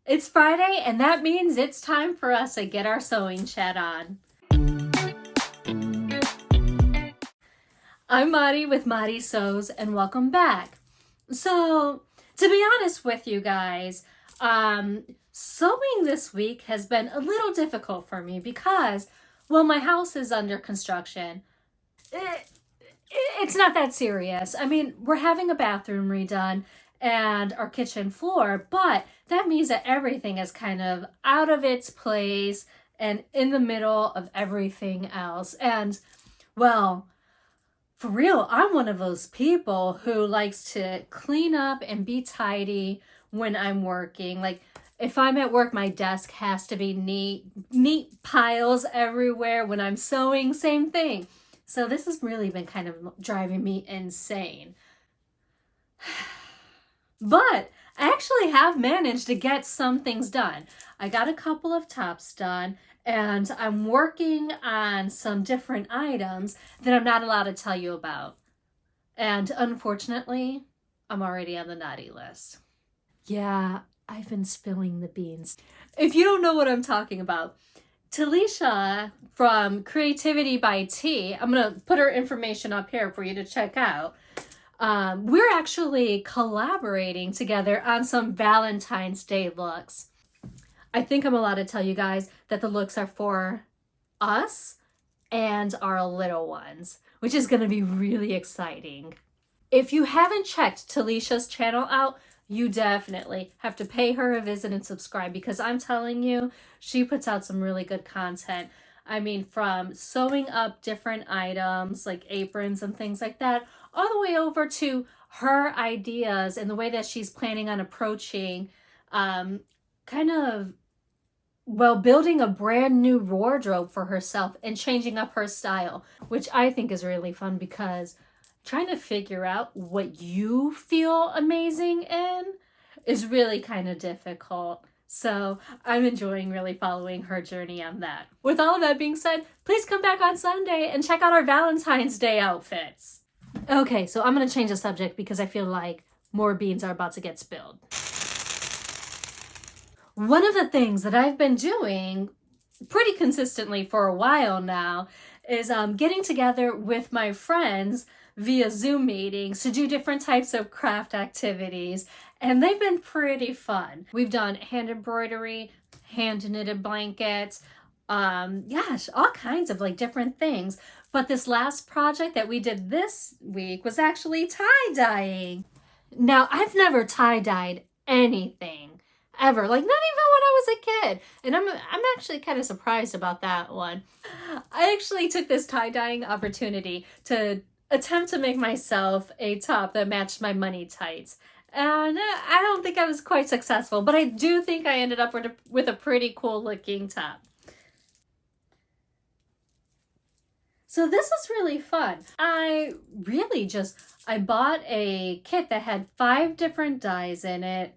It's Friday, and that means it's time for us to get our sewing chat on. I'm Mari with Mari Sews, and welcome back. So, to be honest with you guys, sewing this week has been a little difficult for me because, well, my house is under construction. It's not that serious. I mean, we're having a bathroom redone and our kitchen floor, but that means that everything is kind of out of its place and in the middle of everything else. And, well, for real, I'm one of those people who likes to clean up and be tidy when I'm working. Like, if I'm at work, my desk has to be neat piles everywhere. When I'm sewing, same thing. So this has really been kind of driving me insane. But I actually have managed to get some things done. I got a couple of tops done, and I'm working on some different items that I'm not allowed to tell you about. And unfortunately, I'm already on the naughty list. Yeah, I've been spilling the beans. If you don't know what I'm talking about, Talisha from CreativiTeeByT, I'm going to put her information up here for you to check out. We're actually collaborating together on some Valentine's Day looks. I think I'm allowed to tell you guys that the looks are for us and our little ones, which is going to be really exciting. If you haven't checked Talisha's channel out, you definitely have to pay her a visit and subscribe, because I'm telling you, she puts out some really good content. I mean, from sewing up different items like aprons and things like that, all the way over to her ideas and the way that she's planning on approaching building a brand new wardrobe for herself and changing up her style, which I think is really fun, because trying to figure out what you feel amazing in is really kind of difficult. So I'm enjoying really following her journey on that. With all of that being said, please come back on Sunday and check out our Valentine's Day outfits. Okay, so I'm going to change the subject because I feel like more beans are about to get spilled. One of the things that I've been doing pretty consistently for a while now is getting together with my friends via Zoom meetings to do different types of craft activities, and they've been pretty fun. We've done hand embroidery, hand knitted blankets, all kinds of like different things. But this last project that we did this week was actually tie-dyeing. Now, I've never tie-dyed anything ever, like not even when I was a kid, and I'm actually kind of surprised about that one. I actually took this tie-dyeing opportunity to attempt to make myself a top that matched my money tights, and I don't think I was quite successful, but I do think I ended up with a pretty cool looking top. So this was really fun. I bought a kit that had 5 different dyes in it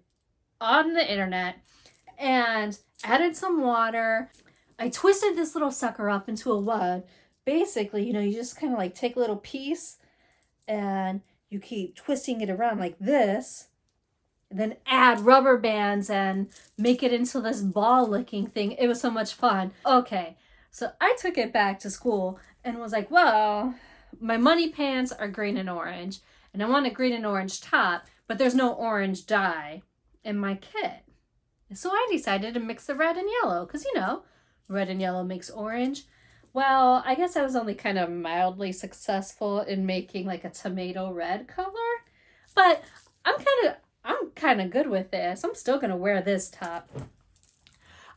on the internet and added some water. I twisted this little sucker up into a wad. Basically, you just kind of like take a little piece and you keep twisting it around like this, and then add rubber bands and make it into this ball looking thing. It was so much fun. Okay, so I took it back to school and was like, well, my money pants are green and orange, and I want a green and orange top, but there's no orange dye in my kit. So I decided to mix the red and yellow, because red and yellow makes orange. Well, I guess I was only kind of mildly successful in making like a tomato red color, but I'm kind of good with this. I'm still gonna wear this top.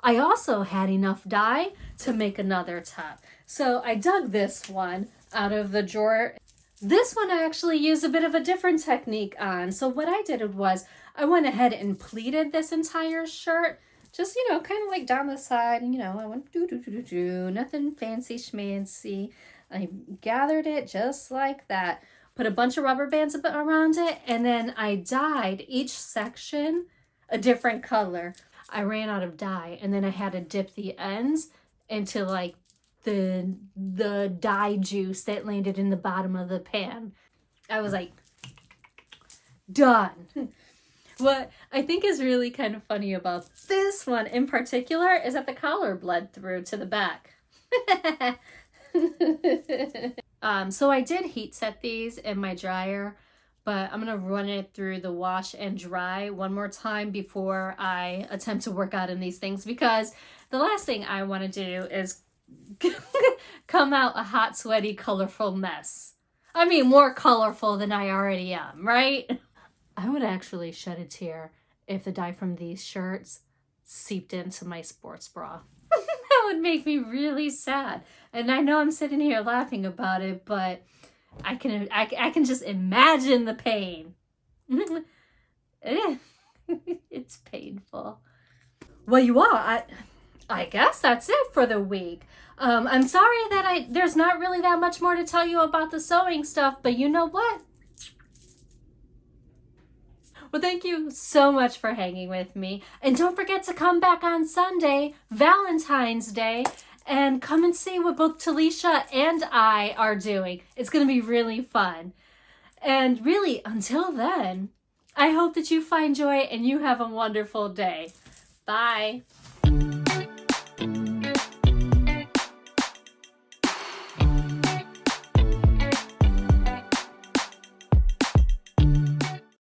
I also had enough dye to make another top, so I dug this one out of the drawer. This one I actually used a bit of a different technique on. So what I did was I went ahead and pleated this entire shirt, just, kind of like down the side. And, I went nothing fancy schmancy. I gathered it just like that, put a bunch of rubber bands around it, and then I dyed each section a different color. I ran out of dye, and then I had to dip the ends into like the dye juice that landed in the bottom of the pan. I was like, done. What I think is really kind of funny about this one in particular is that the collar bled through to the back. So I did heat set these in my dryer, but I'm gonna run it through the wash and dry one more time before I attempt to work out in these things, because the last thing I want to do is come out a hot, sweaty, colorful mess. I mean, more colorful than I already am, right? I would actually shed a tear if the dye from these shirts seeped into my sports bra. That would make me really sad. And I know I'm sitting here laughing about it, but I can just imagine the pain. It's painful. Well, you are. I guess that's it for the week. I'm sorry that there's not really that much more to tell you about the sewing stuff, but you know what? Well, thank you so much for hanging with me. And don't forget to come back on Sunday, Valentine's Day, and come and see what both Talisha and I are doing. It's going to be really fun. And really, until then, I hope that you find joy and you have a wonderful day. Bye.